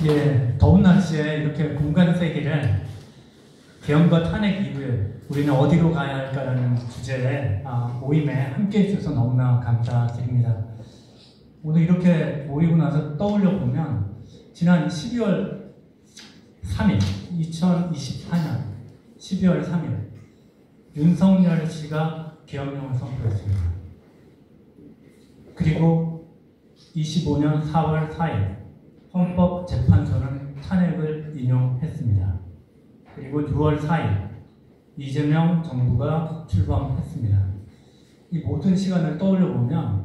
예, 더운 날씨에 이렇게 공간 세기를 계엄과 탄핵 이후에 우리는 어디로 가야 할까라는 주제에 모임에 함께 해주셔서 너무나 감사드립니다. 오늘 이렇게 모이고 나서 떠올려 보면 지난 12월 3일, 2024년 12월 3일 윤석열 씨가 계엄령을 선포했습니다. 그리고 25년 4월 4일 헌법재판소는 탄핵을 인용했습니다. 그리고 6월 4일 이재명 정부가 출범했습니다. 이 모든 시간을 떠올려 보면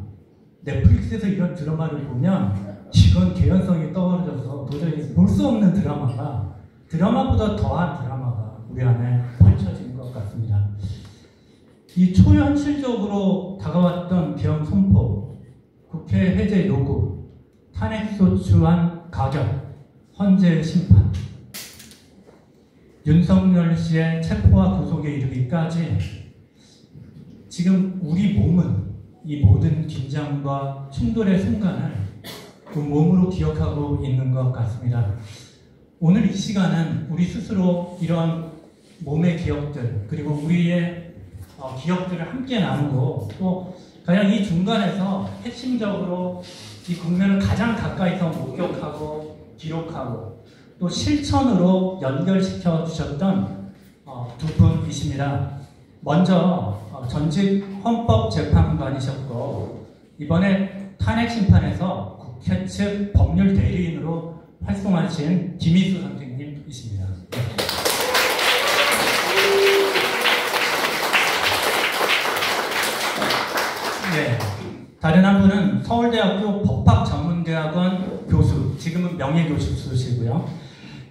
넷플릭스에서 이런 드라마를 보면 이건 개연성이 떨어져서 도저히 볼 수 없는 드라마보다 더한 드라마가 우리 안에 펼쳐진 것 같습니다. 이 초현실적으로 다가왔던 계엄 선포, 국회 해제 요구, 탄핵소추안 가결, 헌재 심판, 윤석열 씨의 체포와 구속에 이르기까지 지금 우리 몸은 이 모든 긴장과 충돌의 순간을 그 몸으로 기억하고 있는 것 같습니다. 오늘 이 시간은 우리 스스로 이런 몸의 기억들 그리고 우리의 기억들을 함께 나누고 또 가장 이 중간에서 핵심적으로 이 국면을 가장 가까이서 목격하고 기록하고 또 실천으로 연결시켜 주셨던 두 분이십니다. 먼저 전직 헌법재판관이셨고 이번에 탄핵 심판에서 국회 측 법률 대리인으로 활동하신 김희수 선생님이십니다. 네. 다른 한 분은 서울대학교 법학전문대학원 교수, 지금은 명예교수시고요.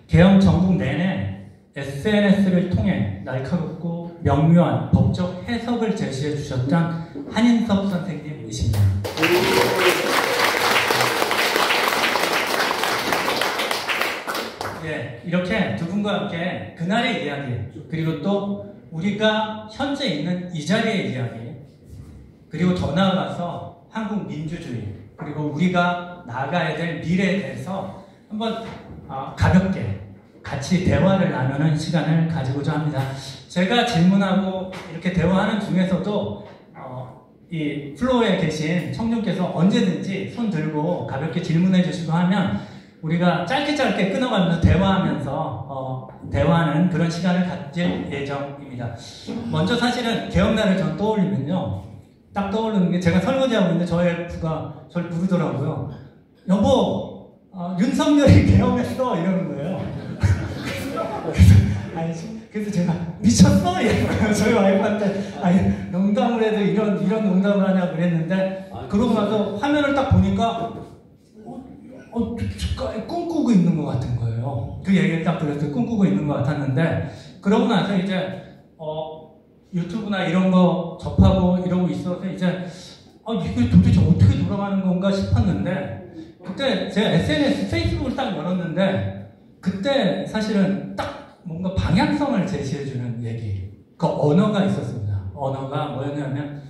계엄 전국 내내 SNS를 통해 날카롭고 명료한 법적 해석을 제시해 주셨던 한인섭 선생님이십니다. 네, 이렇게 두 분과 함께 그날의 이야기, 그리고 또 우리가 현재 있는 이 자리의 이야기, 그리고 더 나아가서 한국 민주주의, 그리고 우리가 나아가야 될 미래에 대해서 한번 가볍게 같이 대화를 나누는 시간을 가지고자 합니다. 제가 질문하고 이렇게 대화하는 중에서도 이 플로어에 계신 청중께서 언제든지 손 들고 가볍게 질문해 주시고 하면 우리가 짧게 끊어가면서 대화하는 그런 시간을 가질 예정입니다. 먼저 사실은 계엄날을 전 떠올리면요, 딱 떠오르는 게 제가 설거지하고 있는데 저희 와이프가 저를 부르더라고요. 여보, 윤석열이 계엄했어 이러는 거예요. 그래서 제가 미쳤어? 이러고요. 저희 와이프한테 농담을 해도 이런 농담을 하냐고 그랬는데 그러고 나서 화면을 딱 보니까 꿈꾸고 있는 것 같은 거예요. 그 얘기를 딱 들었어요. 꿈꾸고 있는 것 같았는데 그러고 나서 이제 유튜브나 이런 거 접하고 이러고 있어서 이제 이게 도대체 어떻게 돌아가는 건가 싶었는데 그때 제가 SNS, 페이스북을 딱 열었는데 그때 사실은 딱 뭔가 방향성을 제시해주는 얘기, 그 언어가 있었습니다. 언어가 뭐였냐면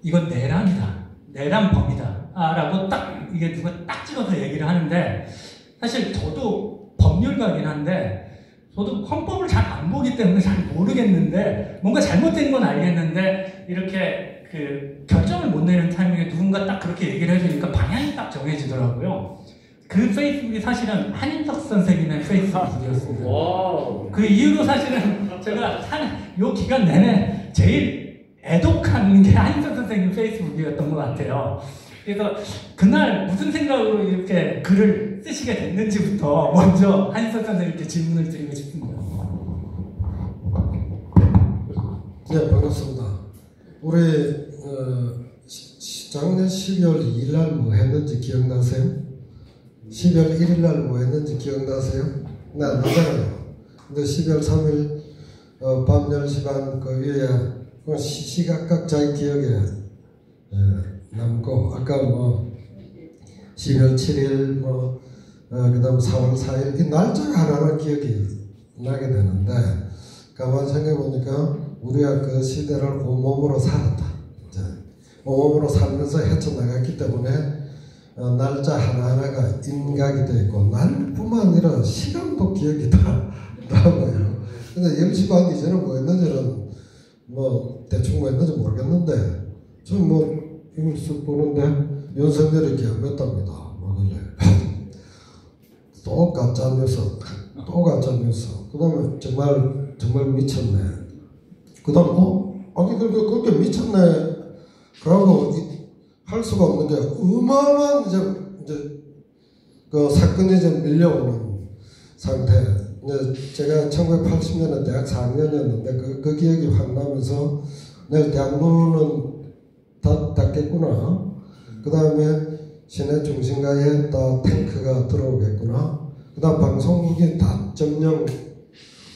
이건 내란이다, 내란범이다 라고 딱 이게 누가 딱 찍어서 얘기를 하는데 사실 저도 법률가긴 한데 저도 헌법을 잘 안 보기 때문에 잘 모르겠는데 뭔가 잘못된 건 알겠는데 이렇게 그 결정을 못 내는 타이밍에 누군가 딱 그렇게 얘기를 해주니까 방향이 딱 정해지더라고요. 그 페이스북이 사실은 한인석 선생님의 페이스북이었습니다. 그 이후로 사실은 제가 요 기간 내내 제일 애독한 게 한인석 선생님 페이스북이었던 것 같아요. 그래서 그날 무슨 생각으로 이렇게 글을 쓰시게 됐는지부터 먼저 한인석 선생님께 질문을 드리고 싶습니다. 네, 반갑습니다. 우리 작년 12월 2일 날 뭐 했는지 기억나세요? 12월 1일 날 뭐 했는지 기억나세요? 네, 나잖아요. 근데 12월 3일 밤 10시 반 그 위에 시각각 자기 기억에 남고 아까 뭐 12월 7일 그 다음 4월 4일 이 날짜가 하나는 기억이 나게 되는데 가만 생각해 보니까 우리가 그 시대를 온몸으로 살았다. 이제 온몸으로 살면서 헤쳐나갔기 때문에 날짜 하나하나가 인각이 되어 있고 날뿐만 아니라 시간도 기억이 다 남아요. 근데 10시 반 이전에 뭐 했는지는 뭐 대충 뭐 했는지 모르겠는데 저는 뭐 이걸 쓱 보는데 윤석열이 개업했답니다. 뭐 그래. 또 가짜뉴스, 또 가짜뉴스. 그 다음에 정말 미쳤네. 그 다음에 아니 그렇게 미쳤네. 그러고 할 수가 없는 게 어마어마한 이제 그 사건이 이제 밀려오는 상태. 이제 제가 1980년에 대학 4학년이었는데 그 기억이 확 나면서 내가 대학로는 닫겠구나. 그 다음에 시내 중심가에 다 탱크가 들어오겠구나. 그 다음 방송국이 다 점령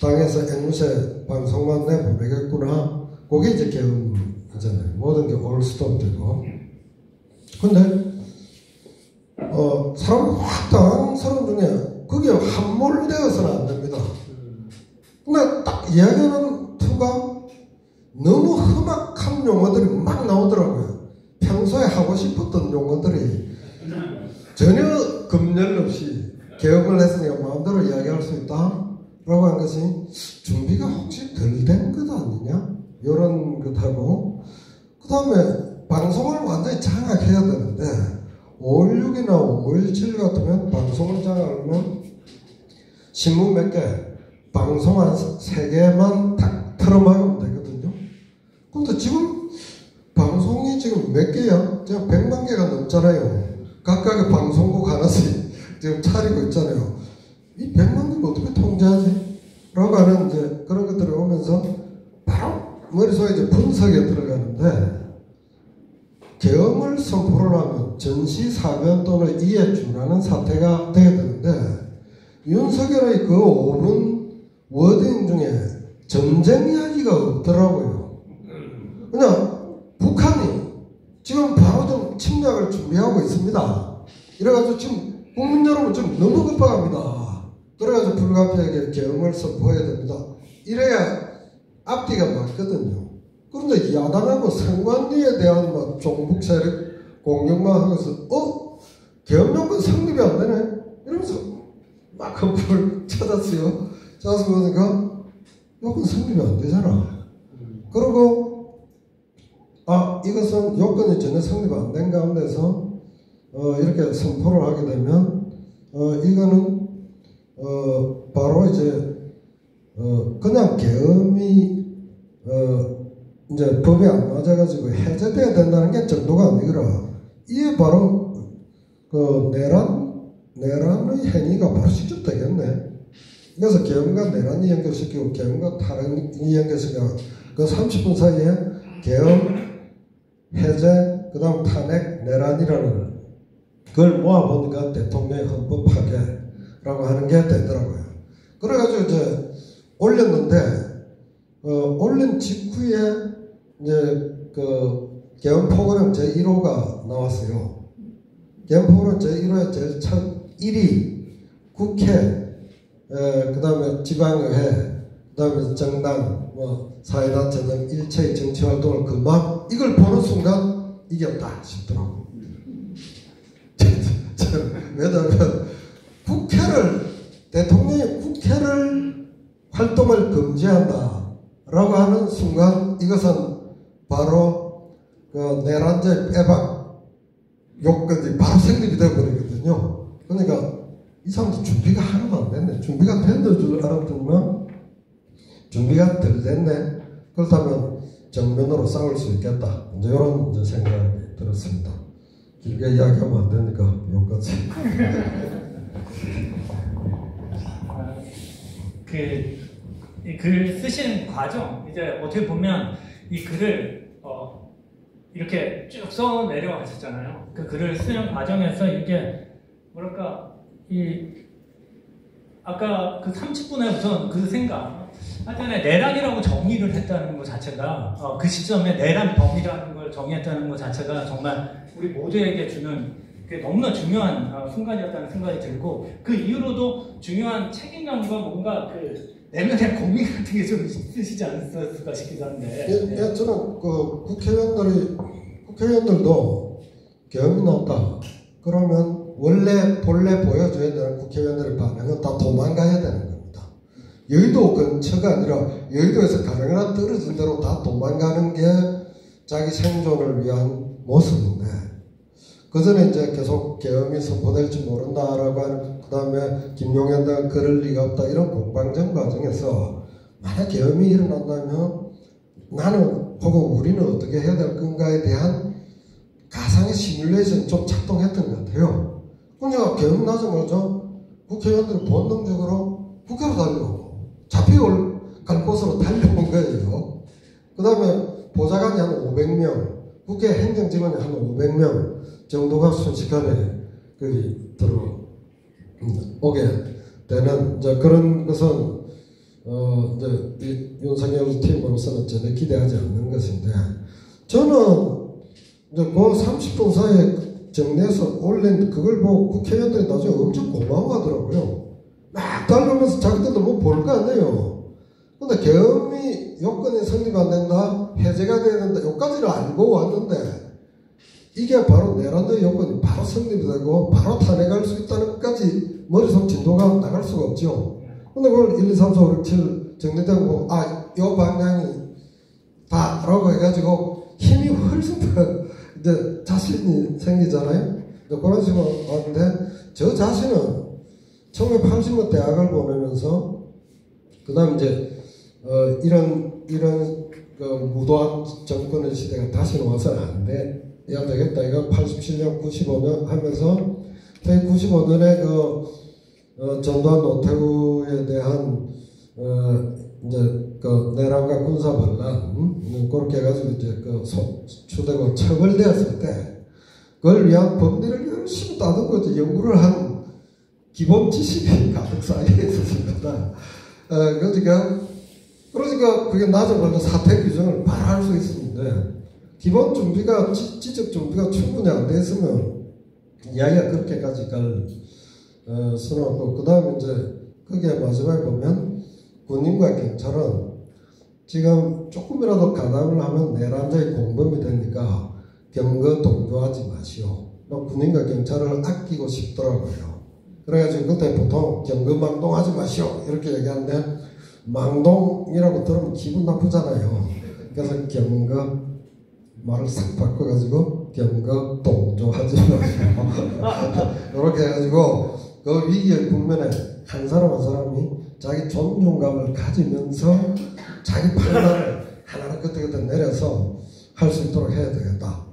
당에서 앵무새 방송만 내보내겠구나. 그게 이제 개헌이잖아요. 모든 게 올스톱 되고. 근데 사람 확 당황스러운 중에 그게 함몰되어서는 안 됩니다. 근데 딱 이야기하는 투가 너무 험악한 용어들이 막 나오더라고요. 평소에 하고 싶었던 용어들이 전혀 검열 없이 개혁을 했으니까 마음대로 이야기할 수 있다 라고 한 것이 준비가 혹시 덜 된 것 아니냐 이런 것하고, 그 다음에 방송을 완전히 장악해야 되는데 5.16이나 5.17 같으면 방송을 장악하면 신문 몇 개, 방송 한 3개만 딱 틀어막으면 되거든요. 근데 지금 방송이 지금 몇 개야? 지금 100만 개가 넘잖아요. 각각의 방송국 하나씩 지금 차리고 있잖아요. 이 100만 개를 어떻게 통제하지? 라고 하는 이제 그런 것들이 오면서 바로 머릿속에 이제 분석에 들어가는데, 계엄을 선포를 하면 전시사변 또는 이에 준하는 사태가 되어야 되는데, 윤석열의 그 5분 워딩 중에 전쟁 이야기가 없더라고요. 그냥 북한이 지금 바로 좀 침략을 준비하고 있습니다. 이래가지고 지금 국민 여러분 지금 너무 급박합니다. 그래가지고 불가피하게 계엄을 선포해야 됩니다. 이래야 앞뒤가 맞거든요. 그런데 야당하고 상관리에 대한 막 종북 세력 공격만 하면서 계엄 요건 성립이 안 되네 이러면서 막 건프를 찾았어요. 찾아서 보니까 요건 성립이 안 되잖아. 그리고 이것은 요건이 전혀 성립 안 된 가운데서 이렇게 선포를 하게 되면 이거는 바로 이제 그냥 계엄이 이제 법에 안 맞아가지고 해제돼야 된다는 게 정도가 아니라 이게 바로 그 내란의 행위가 바로 시작되겠네. 그래서 계엄과 내란이 연결시키고 계엄과 탈핵이 연결시키고 그 30분 사이에 계엄, 해제, 그 다음 탄핵, 내란이라는 그걸 모아보니까 대통령의 헌법 파괴라고 하는 게 되더라고요. 그래가지고 이제 올렸는데 올린 직후에 이제 그 계엄 포고령 제1호가 나왔어요. 계엄 포고령 제1호의 제일 첫 1위 국회, 그 다음에 지방의회, 그 다음에 정당, 뭐 사회단체 등 일체의 정치활동을 금방 이걸 보는 순간 이겼다 싶더라고. 왜냐하면 대통령이 국회를 활동을 금지한다 라고 하는 순간 이것은 바로 그 내란죄 빼박 요건이 바로 성립이 되어버리거든요. 그러니까 이 사람도 준비가 하나도 안 됐네. 준비가 된 줄 알았더니만 준비가 덜 됐네. 그렇다면 정면으로 싸울 수 있겠다. 이제 이런 이제 생각이 들었습니다. 길게 이야기하면 안 되니까 여기까지. 이 글 쓰신 과정, 이제 어떻게 보면 이 글을 이렇게 쭉 써 내려가셨잖아요. 그 글을 쓰는 과정에서 이게 뭐랄까 아까 그 30분에 우선 그 생각, 하여튼에 내란이라고 정의를 했다는 것 자체가 그 시점에 내란 범위라는 걸 정의했다는 것 자체가 정말 우리 모두에게 주는 너무나 중요한 순간이었다는 생각이 들고, 그 이후로도 중요한 책임감과 뭔가 그 내면의 고민 같은 게 좀 있으시지 않았을까 싶기도 한데. 예, 저는 그 국회의원들도 계엄이 나왔다. 그러면 본래 보여줘야 되는 국회의원들의 반응은 다 도망가야 되는 겁니다. 여의도 근처가 아니라 여의도에서 가능한 떨어진 대로 다 도망가는 게 자기 생존을 위한 모습인데, 그 전에 이제 계속 계엄이 선포될지 모른다라고 하는, 그 다음에 김용현 등 그럴 리가 없다 이런 공방전 과정에서 만약 계엄이 일어난다면 나는 혹은 우리는 어떻게 해야 될 건가에 대한 가상의 시뮬레이션이 좀 작동했던 것 같아요. 그러니까 계엄 나자마자 국회의원들이 본능적으로 국회로 달려오고 잡혀갈 곳으로 달려온 거예요. 그 다음에 보좌관이 한 500명, 국회 행정직원이 한 500명 정도가 순식간에 거기 들어오게 되는 이제 그런 것은 이제 윤석열 팀으로서는 전혀 기대하지 않는 것인데, 저는 이제 그 30분 사이에 정리해서 올린 그걸 보고 국회의원들이 나중에 엄청 고마워하더라고요. 막 달려오면서 자기들도 뭐 볼 거 아니에요. 근데 계엄이 요건이 성립 안 된다, 해제가 돼야 된다, 여기까지를 알고 왔는데 이게 바로 내란의 요건이 바로 성립되고 바로 탄핵할 수 있다는 것까지 머릿속 진도가 나갈 수가 없죠. 근데 그걸 1, 2, 3, 4, 5, 6, 7 정리되고 요 방향이 다라고 해가지고 힘이 훨씬 더 이제 자신이 생기잖아요. 그런 식으로 왔는데, 저 자신은 1980년 대학을 보내면서 그 다음 이제 이런 그 무도한 정권의 시대가 다시 와서는 안 돼야 되겠다. 이거 87년, 95년 하면서 95년에 전두환 노태우에 대한 이제 그 내란과 군사 반란 그렇게 해가지고 이제 추대고 처벌되었을 때 그걸 위한 법리를 열심히 따듬고 연구를 한 기본 지식이 가득 쌓여 있었습니다. 그러니까 그게 나중에 사태 규정을 바로 할 수 있었는데, 기본 준비가 지적 준비가 충분히 안 돼 있으면 이야기가 그렇게까지 갈 수는 없고, 그 다음에 이제 거기에 마지막에 보면 군인과 경찰은 지금 조금이라도 가담을 하면 내란자의 공범이 되니까 경거 동조하지 마시오. 군인과 경찰을 아끼고 싶더라고요. 그래가지고 그때 보통 경거망동하지 마시오 이렇게 얘기하는데, 망동이라고 들으면 기분 나쁘잖아요. 그래서 경거 말을 싹 바꿔가지고 경거 동조하지 마시오 이렇게 해가지고 그 위기의 국면에 한 사람 한 사람이 자기 존중감을 가지면서 자기 판단을 하나는 그때그때 내려서 할 수 있도록 해야 되겠다.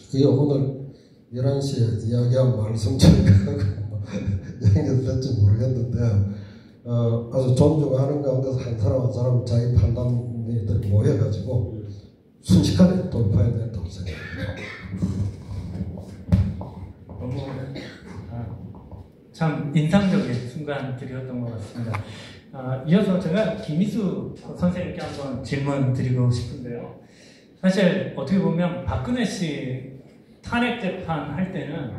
그게 오늘 11시에 이야기한 말씀처럼 연결될지 모르겠는데, 아주 존중하는 가운데서 한 사람 한 사람 자기 판단들이 모여가지고 순식간에 돌파해야 된다고 생각합니다. 너무 참 인상적인 순간들이었던 것 같습니다. 이어서 제가 김희수 선생님께 한번 질문 드리고 싶은데요. 사실 어떻게 보면 박근혜 씨 탄핵 재판 할 때는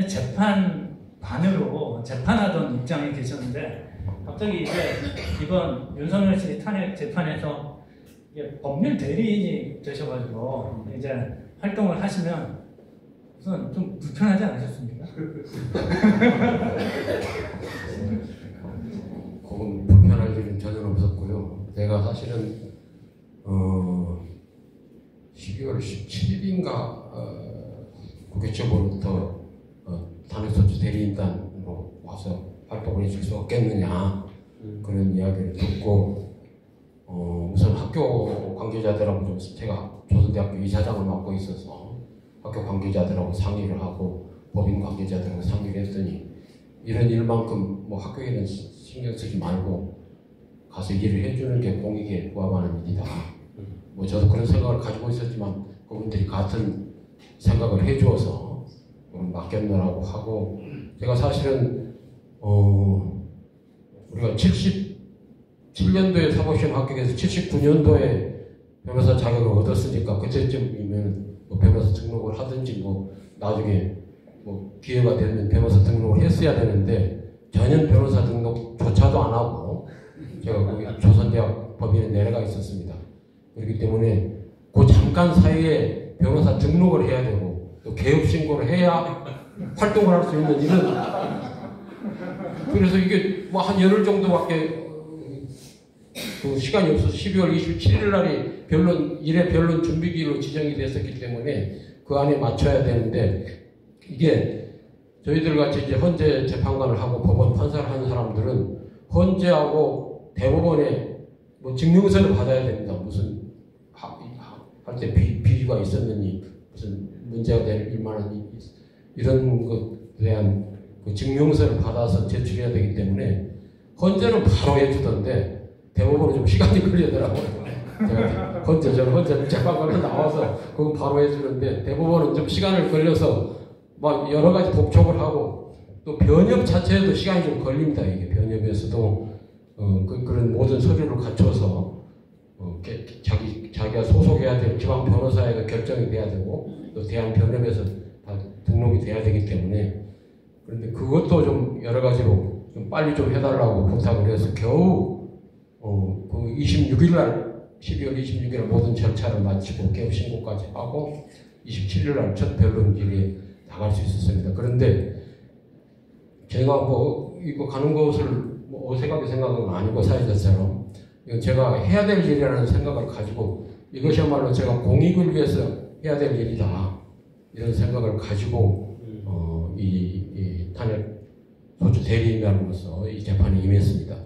재판반으로 재판하던 입장에 계셨는데, 갑자기 이제 이번 윤석열 씨 탄핵 재판에서 법률 대리인이 되셔가지고 이제 활동을 하시면 우선 좀 불편하지 않으셨습니까? 그건 불편할 일은 전혀 없었고요. 제가 사실은 12월 17일인가 국회 처벌부터 탄핵소추 대리인단으로 와서 활동을 해줄 수 없겠느냐 그런 이야기를 듣고 우선 학교 관계자들하고 좀 제가 조선대학교 이사장을 맡고 있어서 학교 관계자들하고 상의를 하고 법인 관계자들하고 상의를 했더니 이런 일만큼 뭐 학교에는 신경 쓰지 말고 가서 일을 해주는 게 공익에 부합하는 일이다. 뭐 저도 그런 생각을 가지고 있었지만 그분들이 같은 생각을 해주어서 맡겼느라고 하고, 제가 사실은 우리가 77년도에 사법시험 합격해서 79년도에 변호사 자격을 얻었으니까 그때쯤이면 뭐 변호사 등록을 하든지 뭐 나중에 뭐 기회가 되면 변호사 등록을 했어야 되는데 전혀 변호사 등록조차도 안 하고 제가 거기 조선대학 법인에 내려가 있었습니다. 그렇기 때문에 그 잠깐 사이에 변호사 등록을 해야 되고 또 개업 신고를 해야 활동을 할 수 있는 이런 그래서 이게 뭐 한 열흘 정도밖에 그 시간이 없어서 12월 27일 날이 일회 변론 준비기로 지정이 됐었기 때문에 그 안에 맞춰야 되는데 이게 저희들 같이 이제 헌재 재판관을 하고 법원 판사를 하는 사람들은 헌재하고 대법원에 뭐 증명서를 받아야 됩니다. 무슨 할 때 비리가 있었느니 무슨 문제가 될 만한 이런 것에 대한 그 증명서를 받아서 제출해야 되기 때문에 헌재는 바로 해주던데 대법원은 좀 시간이 걸리더라고요. 제가 헌재 재판관에 나와서 그건 바로 해주는데 대법원은 좀 시간을 걸려서 막 여러 가지 독촉을 하고 또 변협 자체에도 시간이 좀 걸립니다. 이게 변협에서도 그런 모든 서류를 갖춰서 자기가 소속해야 될 지방 변호사회가 결정이 돼야 되고 또 대한 변협에서 다 등록이 돼야 되기 때문에 그런데 그것도 좀 여러 가지로 좀 빨리 좀 해달라고 부탁을 해서 겨우 그 26일 날 12월 26일 날 모든 절차를 마치고 개업 신고까지 하고 27일 날 첫 변론길에 나갈 수 있었습니다. 그런데 제가 뭐 이거 가는 것을 뭐 어색하게 생각한 건 아니고 사회자처럼 제가 해야 될 일이라는 생각을 가지고 이것이야말로 제가 공익을 위해서 해야 될 일이다 이런 생각을 가지고 이 탄핵 소추 대리인으로서 이 재판에 임했습니다.